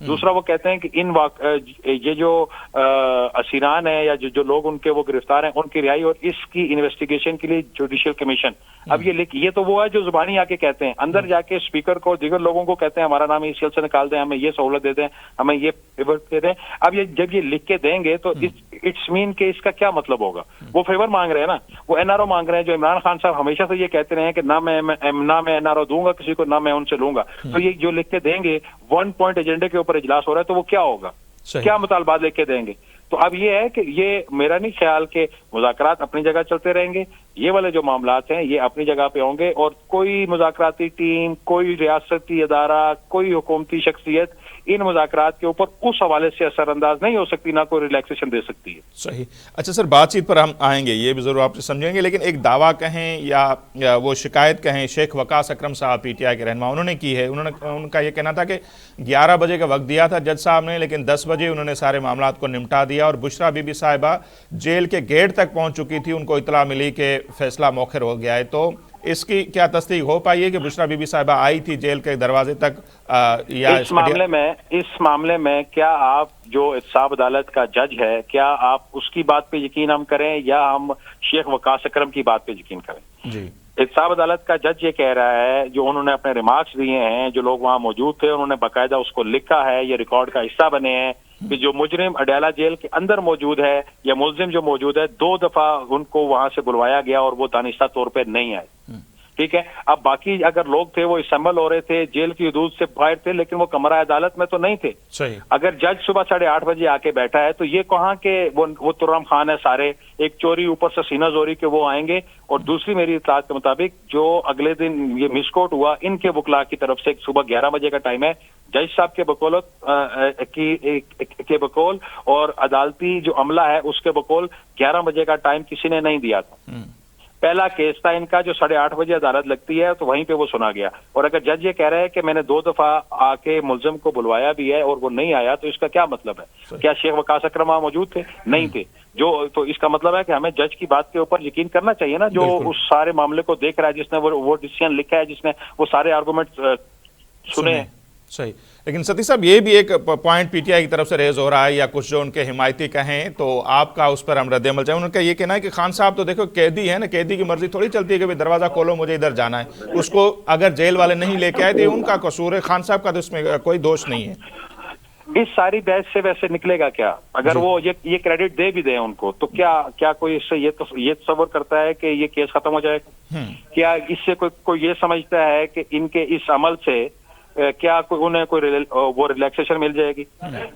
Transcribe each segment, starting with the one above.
دوسرا وہ کہتے ہیں کہ یہ جو اسیران ہیں یا جو لوگ ان کے وہ گرفتار ہیں ان کی رہائی اور اس کی انویسٹیگیشن کے لیے جوڈیشل کمیشن. اب یہ تو وہ ہے جو زبانی آ کے کہتے ہیں, اندر جا کے اسپیکر کو دیگر لوگوں کو کہتے ہیں ہمارا نام ای سی ایل سے نکال دیں, ہمیں یہ سہولت دے دیں, ہمیں یہ فیور دے دیں. اب جب یہ لکھ کے دیں گے تو اٹس مین کہ اس کا کیا مطلب ہوگا؟ وہ فیور مانگ رہے ہیں نا, وہ این آر او مانگ رہے ہیں, جو عمران خان صاحب ہمیشہ سے یہ کہتے رہے ہیں کہ نہ میں این آر او دوں گا کسی کو, نہ میں ان سے لوں گا. تو یہ جو لکھ کے دیں گے 1 پوائنٹ ایجنڈے کے اوپر اجلاس ہو رہا ہے, تو وہ کیا ہوگا؟ کیا مطالبات لکھ کے دیں گے؟ تو اب یہ ہے کہ یہ میرا نہیں خیال کہ مذاکرات اپنی جگہ چلتے رہیں گے, یہ والے جو معاملات ہیں یہ اپنی جگہ پہ ہوں گے, اور کوئی مذاکراتی ٹیم, کوئی ریاستی ادارہ, کوئی حکومتی شخصیت ان مذاکرات کے اوپر اس حوالے سے اثر انداز نہیں ہو سکتی, نہ کوئی ریلیکسیشن دے سکتی ہے. صحیح. اچھا سر, بات چیت پر ہم آئیں گے, یہ بھی ضرور آپ سے سمجھیں گے, لیکن ایک دعویٰ کہیں یا وہ شکایت کہیں شیخ وقاص اکرم صاحب پی ٹی آئی کے رہنما انہوں نے کی ہے. ان کا یہ کہنا تھا کہ 11 بجے کا وقت دیا تھا جج صاحب نے, لیکن 10 بجے انہوں نے سارے معاملات کو نمٹا دیا, اور بشرا بی بی صاحبہ جیل کے گیٹ تک پہنچ چکی تھی, ان کو اطلاع ملی کہ فیصلہ مؤخر ہو گیا ہے. تو اس کی کیا تصدیق ہو پائی ہے کہ بشرا بی بی صاحبہ آئی تھی جیل کے دروازے تک؟ یا اس معاملے میں کیا آپ جو احتساب عدالت کا جج ہے, کیا آپ اس کی بات پہ یقین ہم کریں یا ہم شیخ وقاص اکرم کی بات پہ یقین کریں؟ جی, احتساب عدالت کا جج یہ کہہ رہا ہے, جو انہوں نے اپنے ریمارکس دیے ہیں, جو لوگ وہاں موجود تھے انہوں نے باقاعدہ اس کو لکھا ہے, یہ ریکارڈ کا حصہ بنے ہیں, کہ جو مجرم اڈیالہ جیل کے اندر موجود ہے یا ملزم جو موجود ہے 2 دفعہ ان کو وہاں سے بلوایا گیا اور وہ دانستہ طور پہ نہیں آئے. ٹھیک ہے, اب باقی اگر لوگ تھے وہ اسمبل ہو رہے تھے, جیل کی حدود سے باہر تھے, لیکن وہ کمرہ عدالت میں تو نہیں تھے. صحیح. اگر جج صبح 8:30 بجے آ کے بیٹھا ہے تو یہ کہاں کہ وہ ترام خان ہے سارے, ایک چوری اوپر سے سینہ زوری کے وہ آئیں گے. اور دوسری میری اطلاعات کے مطابق جو اگلے دن یہ مس کوٹ ہوا, ان کے وکلاء کی طرف سے صبح 11 بجے کا ٹائم ہے, جج صاحب کے بقول اور عدالتی جو عملہ ہے اس کے بقول 11 بجے کا ٹائم کسی نے نہیں دیا تھا. پہلا کیس تھا ان کا جو 8:30 بجے عدالت لگتی ہے, تو وہیں پہ وہ سنا گیا. اور اگر جج یہ کہہ رہے ہیں کہ میں نے 2 دفعہ آ کے ملزم کو بلوایا بھی ہے اور وہ نہیں آیا, تو اس کا کیا مطلب ہے؟ کیا شیخ وقاص اکرم وہاں موجود تھے؟ نہیں تھے. تو اس کا مطلب ہے کہ ہمیں جج کی بات کے اوپر یقین کرنا چاہیے نا, جو اس سارے معاملے کو دیکھ رہا ہے, جس نے وہ ڈیسیژن لکھا ہے, جس نے وہ سارے آرگومنٹ سنے. صحیح. لیکن ستی صاحب, یہ بھی ایک پوائنٹ پی ٹی آئی کی طرف سے ریز ہو رہا ہے, یا کچھ جو ان کے حمایتی کہیں, تو آپ کا اس پر ہم رد عمل چاہیں. ان کا یہ کہنا ہے کہ خان صاحب تو دیکھو قیدی ہے نا, قیدی کی مرضی تھوڑی چلتی ہے کہ دروازہ کھولو مجھے ادھر جانا ہے. اس کو اگر جیل والے نہیں لے کے آئے تو ان کا قصور ہے, خان صاحب کا تو اس میں کوئی دوش نہیں ہے. اس ساری بحث سے ویسے نکلے گا کیا؟ اگر وہ یہ کریڈٹ دے بھی دیں ان کو, تو کیا کوئی اس سے یہ تصور کرتا ہے کہ یہ کیس ختم ہو جائے گا؟ کیا اس سے کوئی یہ سمجھتا ہے کہ ان کے اس عمل سے کیا انہیں کوئی وہ ریلیکسیشن مل جائے گی؟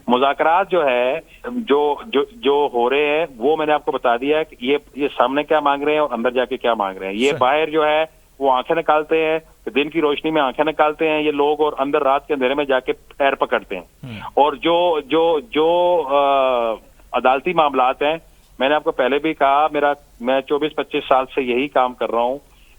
مذاکرات جو ہے جو ہو رہے ہیں وہ میں نے آپ کو بتا دیا ہے کہ یہ سامنے کیا مانگ رہے ہیں اور اندر جا کے کیا مانگ رہے ہیں. یہ باہر جو ہے وہ آنکھیں نکالتے ہیں, دن کی روشنی میں آنکھیں نکالتے ہیں یہ لوگ, اور اندر رات کے اندھیرے میں جا کے پیر پکڑتے ہیں. اور جو عدالتی معاملات ہیں, میں نے آپ کو پہلے بھی کہا, میں 24-25 سال سے یہی کام کر رہا ہوں,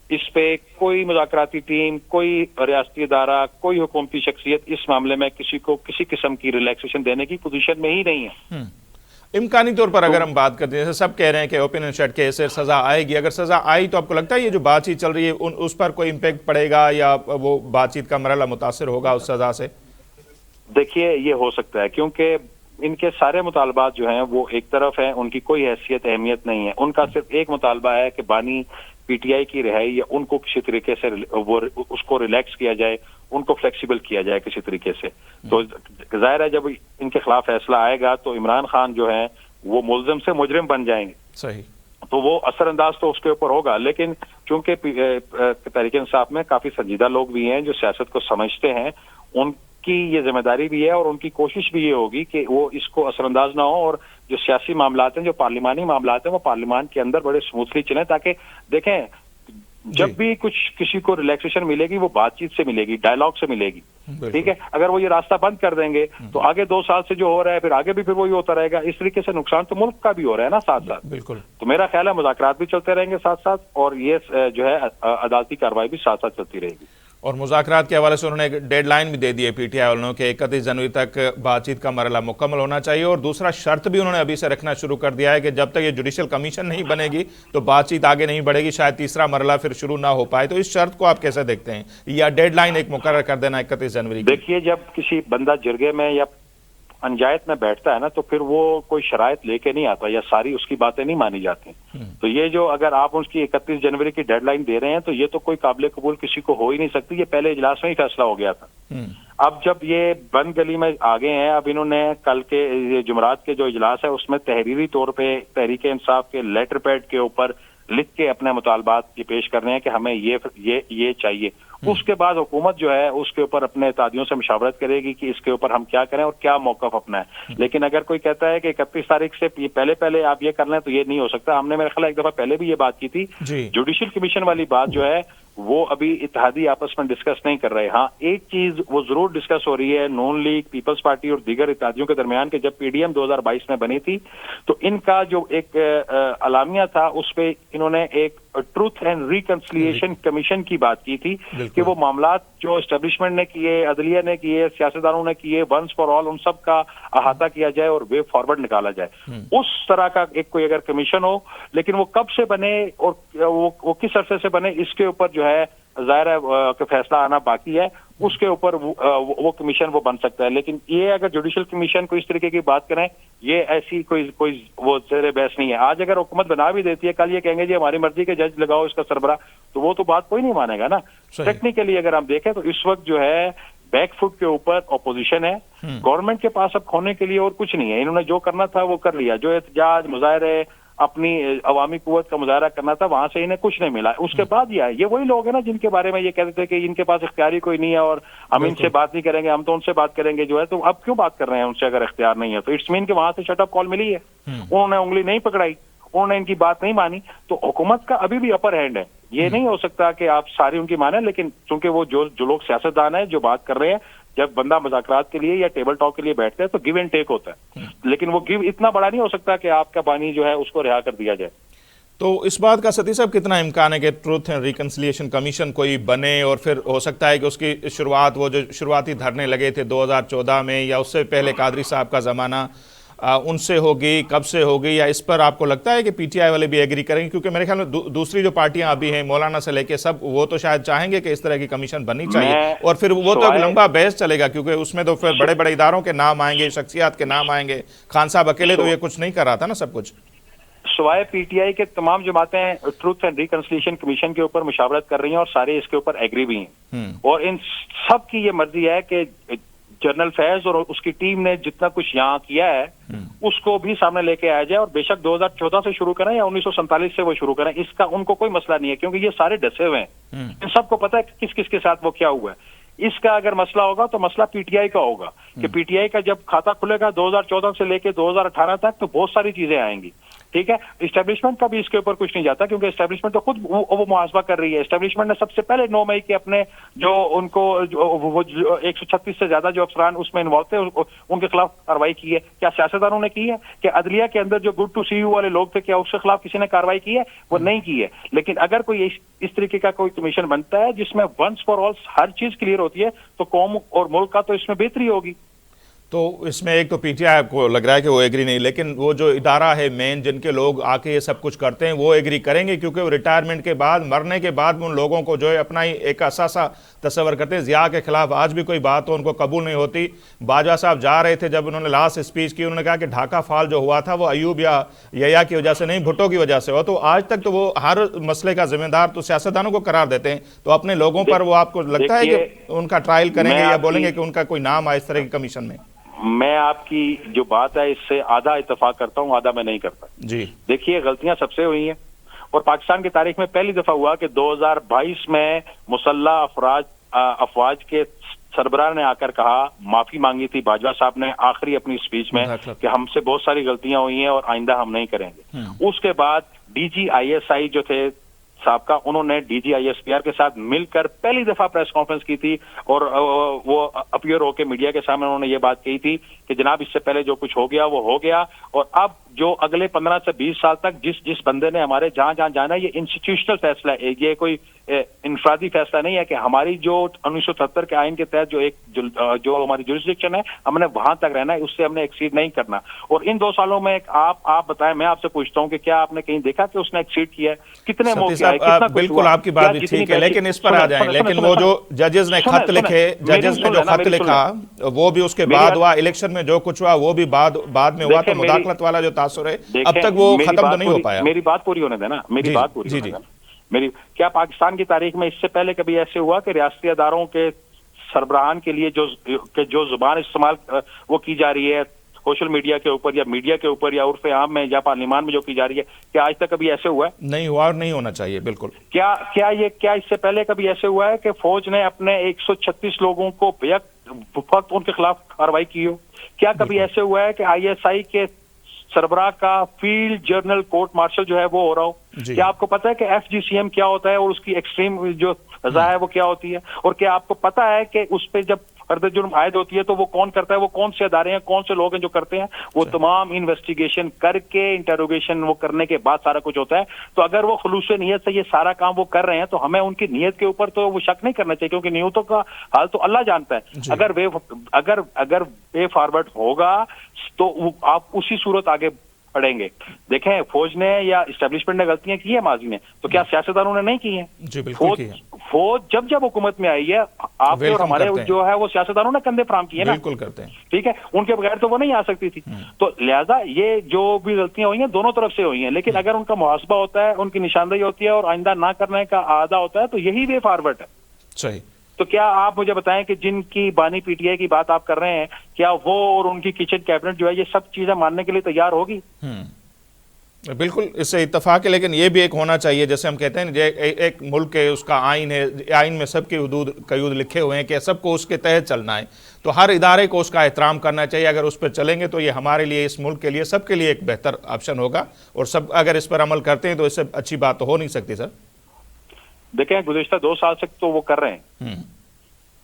اس پہ کوئی مذاکراتی ٹیم, کوئی ریاستی ادارہ, کوئی حکومتی شخصیت اس معاملے میں کسی کو کسی قسم کی ریلیکسیشن دینے کی پوزیشن میں ہی نہیں ہے. امکانی طور پر اگر ہم بات کرتے ہیں, جیسے سب کہہ رہے ہیں کہ اوپن اینڈ شٹ کیس سے سزا آئے گی, اگر سزا آئی تو آپ کو لگتا ہے یہ جو بات چیت چل رہی ہے اس پر کوئی امپیکٹ پڑے گا, یا وہ بات چیت کا مرحلہ متاثر ہوگا اس سزا سے؟ دیکھیے, یہ ہو سکتا ہے, کیونکہ ان کے سارے مطالبات جو ہیں وہ ایک طرف ہیں, ان کی کوئی حیثیت اہمیت نہیں ہے. ان کا صرف ایک مطالبہ ہے کہ بانی پی ٹی آئی کی رہائی, یا ان کو کسی طریقے سے اس کو ریلیکس کیا جائے, ان کو فلیکسیبل کیا جائے کسی طریقے سے. تو ظاہر ہے جب ان کے خلاف فیصلہ آئے گا تو عمران خان جو ہے وہ ملزم سے مجرم بن جائیں گے. صحیح. تو وہ اثر انداز تو اس کے اوپر ہوگا, لیکن چونکہ تحریک انصاف میں کافی سنجیدہ لوگ بھی ہیں جو سیاست کو سمجھتے ہیں, ان کی یہ ذمہ داری بھی ہے اور ان کی کوشش بھی یہ ہوگی کہ وہ اس کو اثر انداز نہ ہو, اور جو سیاسی معاملات ہیں, جو پارلیمانی معاملات ہیں, وہ پارلیمان کے اندر بڑے سموتھلی چلیں, تاکہ دیکھیں جب بھی کچھ کسی کو ریلیکسیشن ملے گی وہ بات چیت سے ملے گی, ڈائلاگ سے ملے گی. ٹھیک ہے, اگر وہ یہ راستہ بند کر دیں گے تو آگے 2 سال سے جو ہو رہا ہے پھر آگے بھی وہی ہوتا رہے گا. اس طریقے سے نقصان تو ملک کا بھی ہو رہا ہے نا ساتھ ساتھ. بالکل. تو میرا خیال ہے مذاکرات بھی چلتے رہیں گے ساتھ ساتھ, اور یہ جو ہے عدالتی کارروائی بھی ساتھ ساتھ چلتی رہے گی. اور مذاکرات کے حوالے سے انہوں نے ایک ڈیڈ لائن بھی دے دی ہے پی ٹی آئی والوں کہ 31 جنوری تک بات چیت کا مرحلہ مکمل ہونا چاہیے، اور دوسرا شرط بھی انہوں نے ابھی سے رکھنا شروع کر دیا ہے کہ جب تک یہ جوڈیشل کمیشن نہیں بنے گی تو بات چیت آگے نہیں بڑھے گی، شاید تیسرا مرحلہ پھر شروع نہ ہو پائے. تو اس شرط کو آپ کیسے دیکھتے ہیں، یا ڈیڈ لائن ایک مقرر کر دینا 31 جنوری کی؟ دیکھیے، جب کسی بندہ جرگے میں یا انجایت میں بیٹھتا ہے نا تو پھر وہ کوئی شرائط لے کے نہیں آتا یا ساری اس کی باتیں نہیں مانی جاتی. تو یہ جو اگر آپ اس کی 31 جنوری کی ڈیڈ لائن دے رہے ہیں تو یہ تو کوئی قابل قبول کسی کو ہو ہی نہیں سکتی. یہ پہلے اجلاس میں ہی فیصلہ ہو گیا تھا. اب جب یہ بند گلی میں آگے ہیں، اب انہوں نے کل کے جمعرات کے جو اجلاس ہے اس میں تحریری طور پہ تحریک انصاف کے لیٹر پیڈ کے اوپر لکھ کے اپنے مطالبات یہ پیش کرنے ہیں کہ ہمیں یہ چاہیے. اس کے بعد حکومت جو ہے اس کے اوپر اپنے اتحادیوں سے مشاورت کرے گی کہ اس کے اوپر ہم کیا کریں اور کیا موقف اپنا ہے. لیکن اگر کوئی کہتا ہے کہ 31 تاریخ سے پہلے آپ یہ کر لیں تو یہ نہیں ہو سکتا. ہم نے میرے خیال ایک دفعہ پہلے بھی یہ بات کی تھی. جوڈیشل کمیشن والی بات جو ہے وہ ابھی اتحادی آپس میں ڈسکس نہیں کر رہے. ہاں، ایک چیز وہ ضرور ڈسکس ہو رہی ہے نون لیگ، پیپلز پارٹی اور دیگر اتحادیوں کے درمیان کہ جب پی ڈی ایم 2022 میں بنی تھی تو ان کا جو ایک اعلامیہ تھا اس پہ انہوں نے ایک ٹروتھ اینڈ ریکنسیلیشن کمیشن کی بات کی تھی کہ وہ معاملات جو اسٹیبلشمنٹ نے کیے، عدلیہ نے کیے، سیاستدانوں نے کیے، ونس فار آل، ان سب کا احاطہ کیا جائے اور وے فارورڈ نکالا جائے. اس طرح کا ایک کوئی اگر کمیشن ہو، لیکن وہ کب سے بنے اور وہ کس عرصے سے بنے اس کے اوپر جو ہے ظاہر ہے کہ فیصلہ آنا باقی ہے. اس کے اوپر وہ کمیشن وہ بن سکتا ہے. لیکن یہ اگر جوڈیشل کمیشن کو اس طریقے کی بات کریں، یہ ایسی کوئی وہ زیر بحث نہیں ہے. آج اگر حکومت بنا بھی دیتی ہے، کل یہ کہیں گے جی ہماری مرضی کے جج لگاؤ اس کا سربراہ، تو وہ تو بات کوئی نہیں مانے گا نا. ٹیکنیکلی اگر ہم دیکھیں تو اس وقت جو ہے بیک فٹ کے اوپر اپوزیشن ہے. گورنمنٹ کے پاس اب کھونے کے لیے اور کچھ نہیں ہے. انہوں نے جو کرنا تھا وہ کر لیا. جو احتجاج، مظاہرے، اپنی عوامی قوت کا مظاہرہ کرنا تھا وہاں سے انہیں کچھ نہیں ملا. اس کے بعد یہ وہی لوگ ہیں نا جن کے بارے میں یہ کہتے تھے کہ ان کے پاس اختیاری کوئی نہیں ہے اور ہم ان سے بات نہیں کریں گے، ہم تو ان سے بات کریں گے. جو ہے تو اب کیوں بات کر رہے ہیں ان سے اگر اختیار نہیں ہے تو؟ اٹس مین کہ وہاں سے شٹ اپ کال ملی ہے، انہوں نے انگلی نہیں پکڑائی، انہوں نے ان کی بات نہیں مانی. تو حکومت کا ابھی بھی اپر ہینڈ ہے. یہ نہیں ہو سکتا کہ آپ ساری ان کی مانیں، لیکن چونکہ وہ جو لوگ سیاستدان ہیں جو بات کر رہے ہیں، جب بندہ مذاکرات کے لیے یا ٹیبل ٹاک کے لیے بیٹھتے ہیں تو گیو اینڈ ٹیک ہوتا ہے. لیکن وہ گیو اتنا بڑا نہیں ہو سکتا کہ آپ کا بانی جو ہے اس کو رہا کر دیا جائے. تو اس بات کا ستی صاحب کتنا امکان ہے کہ ٹروتھ اینڈ ریکنسیلیشن کمیشن کوئی بنے اور پھر ہو سکتا ہے کہ اس کی شروعات وہ جو شروعاتی دھرنے لگے تھے 2014 میں یا اس سے پہلے قادری صاحب کا زمانہ ان سے ہوگی، کب سے ہوگی، یا اس پر آپ کو لگتا ہے کہ پی ٹی آئی والے بھی ایگری کریں گے؟ کیونکہ میرے خیال میں دوسری جو پارٹیاں ابھی ہیں مولانا سے لے کے سب، وہ تو شاید چاہیں گے کہ اس طرح کی کمیشن بننی چاہیے. اور پھر وہ تو ایک لمبا بحث چلے گا کیونکہ اس میں تو پھر بڑے بڑے اداروں کے نام آئیں گے، شخصیات کے نام آئیں گے. خان صاحب اکیلے تو یہ کچھ نہیں کر رہا تھا نا سب کچھ. سوائے پی ٹی آئی کے تمام جماعتیں ٹروتھ اینڈ ریکنسیلیشن کمیشن کے اوپر مشاورت کر رہی ہیں اور سارے اس کے اوپر ایگری بھی ہیں. اور ان سب کی یہ مرضی ہے کہ جنرل فیض اور اس کی ٹیم نے جتنا کچھ یہاں کیا ہے اس کو بھی سامنے لے کے آیا جائے. اور بے شک 2014 سے شروع کریں یا 1947 سے وہ شروع کریں، اس کا ان کو کوئی مسئلہ نہیں ہے کیونکہ یہ سارے ڈسے ہوئے ہیں. ان سب کو پتہ ہے کس کس کے ساتھ وہ کیا ہوا ہے. اس کا اگر مسئلہ ہوگا تو مسئلہ پی ٹی آئی کا ہوگا کہ پی ٹی آئی کا جب کھاتہ کھلے گا 2014 سے لے کے 2018 تک تو بہت ساری چیزیں آئیں گی. ٹھیک ہے، اسٹیبلشمنٹ کا بھی اس کے اوپر کچھ نہیں جاتا کیونکہ اسٹیبلشمنٹ تو خود وہ محاسبہ کر رہی ہے. اسٹیبلشمنٹ نے سب سے پہلے 9 مئی کے اپنے جو ان کو 136 سے زیادہ جو افسران اس میں انوالو تھے ان کے خلاف کارروائی کی ہے. کیا سیاستدانوں نے کی ہے؟ کہ عدلیہ کے اندر جو گڈ ٹو سی یو والے لوگ تھے کیا اس کے خلاف کسی نے کارروائی کی ہے؟ وہ نہیں کی ہے. لیکن اگر کوئی اس طریقے کا کوئی کمیشن بنتا ہے جس میں ونس فار آل ہر چیز کلیئر ہوتی ہے تو قوم اور ملک کا تو اس میں بہتری ہوگی. تو اس میں ایک تو پی ٹی آئی کو لگ رہا ہے کہ وہ ایگری نہیں، لیکن وہ جو ادارہ ہے مین جن کے لوگ آ کے یہ سب کچھ کرتے ہیں وہ ایگری کریں گے کیونکہ وہ ریٹائرمنٹ کے بعد، مرنے کے بعد ان لوگوں کو جو ہے اپنا ہی ایک اثاثہ تصور کرتے ہیں. ضیاء کے خلاف آج بھی کوئی بات ہو ان کو قبول نہیں ہوتی. باجوہ صاحب جا رہے تھے جب انہوں نے لاسٹ اسپیچ کی، انہوں نے کہا کہ ڈھاکہ فال جو ہوا تھا وہ ایوب یا یحییٰ کی وجہ سے نہیں، بھٹو کی وجہ سے ہوا. تو آج تک تو وہ ہر مسئلے کا ذمہ دار تو سیاستدانوں کو قرار دیتے ہیں. تو اپنے لوگوں پر وہ آپ کو لگتا ہے کہ ان کا ٹرائل کریں گے یا بولیں گے کہ ان کا کوئی نام آئے اس طرح کی کمیشن میں؟ میں آپ کی جو بات ہے اس سے آدھا اتفاق کرتا ہوں، آدھا میں نہیں کرتا. جی دیکھیے، غلطیاں سب سے ہوئی ہیں اور پاکستان کی تاریخ میں پہلی دفعہ ہوا کہ 2022 میں مسلح افواج کے سربراہ نے آ کر کہا، معافی مانگی تھی باجوہ صاحب نے آخری اپنی اسپیچ میں کہ ہم سے بہت ساری غلطیاں ہوئی ہیں اور آئندہ ہم نہیں کریں گے. اس کے بعد D G I S I جو تھے صاحب کا، انہوں نے D G I S P R کے ساتھ مل کر پہلی دفعہ پریس کانفرنس کی تھی اور وہ اپیئر ہو کے میڈیا کے سامنے انہوں نے یہ بات کہی تھی کہ جناب اس سے پہلے جو کچھ ہو گیا وہ ہو گیا, اور اب جو اگلے 15 سے 20 سال تک جس بندے نے ہمارے جہاں جہاں جانا ہے, یہ انسٹیٹیوشنل فیصلہ ہے, یہ کوئی انفرادی فیصلہ نہیں ہے کہ ہماری جو 1977 کے آئین کے تحت جو ہماری جورسڈکشن ہے ہم نے وہاں تک رہنا ہے, اس سے ہم نے ایکسیڈ نہیں کرنا. اور ان 2 سالوں میں آپ بتائیں, میں آپ سے پوچھتا ہوں کہ کیا آپ نے کہیں دیکھا کہ اس نے ایکسیڈ کیا ہے؟ کتنے موقع آئے, کتنا کچھ بالکل آپ کی بات بھی ٹھیک ہے, لیکن اس پر آ جائیں. لیکن وہ جو ججز نے خط لکھے, ججز نے جو خط لکھا وہ بھی اس کے بعد ہوا, الیکشن میں جو کچھ ہوا وہ بھی بعد میں ہوا, تو مداخلت والا جو تاثر ہے اب تک وہ ختم تو نہیں ہو پایا. میری بات پوری ہونے دینا, میری بات پوری ہونے دینا. کیا پاکستان کی تاریخ میں اس سے پہلے کبھی ایسے ہوا کہ ریاستی اداروں کے سربراہان کے لیے جو زبان استعمال وہ کی جا رہی ہے سوشل میڈیا کے اوپر یا میڈیا کے اوپر یا عرف عام میں یا پارلیمان میں جو کی جا رہی ہے, کیا آج تک کبھی ایسے ہوا ہے؟ نہیں ہوا اور نہیں ہونا چاہیے. بالکل. کیا اس سے پہلے کبھی ایسے ہوا ہے کہ فوج نے اپنے 136 لوگوں کو وقت ان کے خلاف کارروائی کی ہو؟ کیا کبھی ایسے ہوا ہے کہ ISI کے سربراہ کا فیلڈ جرنل کورٹ مارشل جو ہے وہ ہو رہا ہو؟ کیا آپ کو پتا ہے کہ FGCM کیا ہوتا ہے اور اس کی ایکسٹریم جو سزا ہے وہ کیا ہوتی ہے؟ اور کیا آپ کو پتا ہے کہ اس پہ جب فرد جرم عائد ہوتی ہے تو وہ کون کرتا ہے, وہ کون سے ادارے ہیں, کون سے لوگ ہیں جو کرتے ہیں؟ وہ تمام انویسٹیگیشن کر کے انٹروگیشن وہ کرنے کے بعد سارا کچھ ہوتا ہے. تو اگر وہ خلوص نیت سے یہ سارا کام وہ کر رہے ہیں تو ہمیں ان کی نیت کے اوپر تو وہ شک نہیں کرنا چاہیے, کیونکہ نیتوں کا حال تو اللہ جانتا ہے. اگر وے فارورڈ ہوگا تو آپ اسی صورت آگے پڑیں گے. دیکھیں, فوج نے یا اسٹیبلشمنٹ نے غلطیاں کی ہیں ماضی میں, تو کیا سیاستدانوں نے نہیں کی ہیں؟ جی بالکل. فوج جب حکومت میں آئی ہے, آپ کے اور ہمارے جو ہے وہ سیاستدانوں نے کندھے فراہم کیے نا, بالکل کرتے ہیں. ٹھیک ہے, ان کے بغیر تو وہ نہیں آ سکتی تھی. تو لہذا یہ جو بھی غلطیاں ہوئی ہیں دونوں طرف سے ہوئی ہیں, لیکن اگر ان کا محاسبہ ہوتا ہے, ان کی نشاندہی ہوتی ہے اور آئندہ نہ کرنے کا عہدہ ہوتا ہے, تو یہی وے فارورڈ ہے. صحیح. تو کیا آپ مجھے بتائیں کہ جن کی بانی PTI کی بات آپ کر رہے ہیں, کیا وہ اور ان کی کچن کیبنٹ جو ہے یہ سب چیزیں ماننے کے لیے تیار ہوگی؟ بالکل, اس سے اتفاق ہے. لیکن یہ بھی ایک ہونا چاہیے, جیسے ہم کہتے ہیں ایک ملک ہے, اس کا آئین ہے, آئین میں سب کے قیود لکھے ہوئے ہیں کہ سب کو اس کے تحت چلنا ہے, تو ہر ادارے کو اس کا احترام کرنا چاہیے. اگر اس پہ چلیں گے تو یہ ہمارے لیے, اس ملک کے لیے, سب کے لیے ایک بہتر آپشن ہوگا, اور سب اگر اس پر عمل کرتے ہیں تو اس سے اچھی بات تو ہو نہیں سکتی. سر دیکھیں, گزشتہ 2 سال سے تو وہ کر رہے ہیں,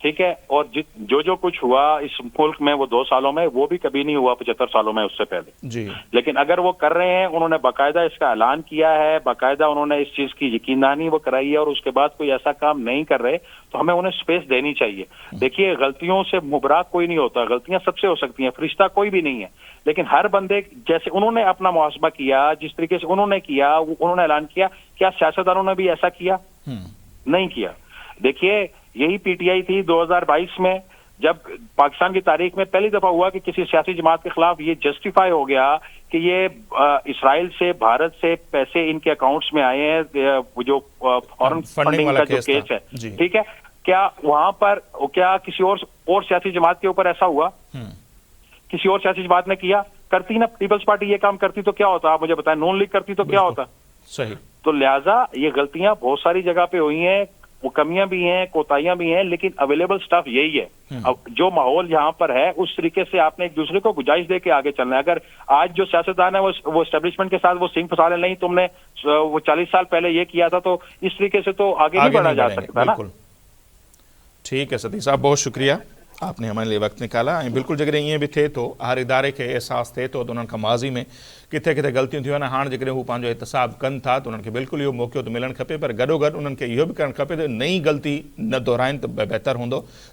ٹھیک ہے, اور جو کچھ ہوا اس ملک میں وہ 2 سالوں میں, وہ بھی کبھی نہیں ہوا 75 سالوں میں اس سے پہلے. جی. لیکن اگر وہ کر رہے ہیں, انہوں نے باقاعدہ اس کا اعلان کیا ہے, باقاعدہ انہوں نے اس چیز کی یقین دہانی وہ کرائی ہے, اور اس کے بعد کوئی ایسا کام نہیں کر رہے, تو ہمیں انہیں سپیس دینی چاہیے. دیکھیے, غلطیوں سے مبرا کوئی نہیں ہوتا, غلطیاں سب سے ہو سکتی ہیں, فرشتہ کوئی بھی نہیں ہے, لیکن ہر بندے جیسے انہوں نے اپنا محاسبہ کیا, جس طریقے سے انہوں نے کیا, انہوں نے اعلان کیا, کیا سیاستدانوں نے بھی ایسا کیا؟ نہیں کیا. دیکھیے, یہی PTI تھی 2022 میں, جب پاکستان کی تاریخ میں پہلی دفعہ ہوا کہ کسی سیاسی جماعت کے خلاف یہ جسٹیفائی ہو گیا کہ یہ اسرائیل سے, بھارت سے پیسے ان کے اکاؤنٹس میں آئے ہیں, جو فورن فنڈنگ کا جو کیس ہے. ٹھیک ہے, کیا وہاں پر کیا کسی اور سیاسی جماعت کے اوپر ایسا ہوا؟ کسی اور سیاسی جماعت نے کیا؟ کرتی نا, پیپلز پارٹی یہ کام کرتی تو کیا ہوتا, آپ مجھے بتائیں, نون لیگ کرتی تو کیا ہوتا؟ صحیح. تو لہٰذا یہ غلطیاں بہت ساری جگہ پہ ہوئی ہیں, وہ کمیاں بھی ہیں, کوتاہیاں بھی ہیں, لیکن اویلیبل سٹف یہی ہے. اب جو ماحول یہاں پر ہے اس طریقے سے آپ نے ایک دوسرے کو گنجائش دے کے آگے چلنا ہے. اگر آج جو سیاستدان ہے وہ اسٹیبلشمنٹ کے ساتھ وہ سنگ پھنسا لیں, نہیں تم نے وہ 40 سال پہلے یہ کیا تھا, تو اس طریقے سے تو آگے نہیں بڑھا جا سکتا نا. ٹھیک ہے ستی صاحب, بہت شکریہ, آپ نے ہمارے لیے وقت نکالا. بالکل جگہ یہ بھی تھے تو ہر ادارے کے احساس تھے تو انہوں کا ماضی میں کتنے غلطیوں تھیوں, ہاں جگہ وہ پانچو احتساب کن تھا, تو انہوں کے بالکل یہ موقع تو ملن کھپے, پر گڈو گڈ انہوں کے یہ بھی کرن کھپے تو نئی غلطی نہ دہرائن تو بہتر ہوندو.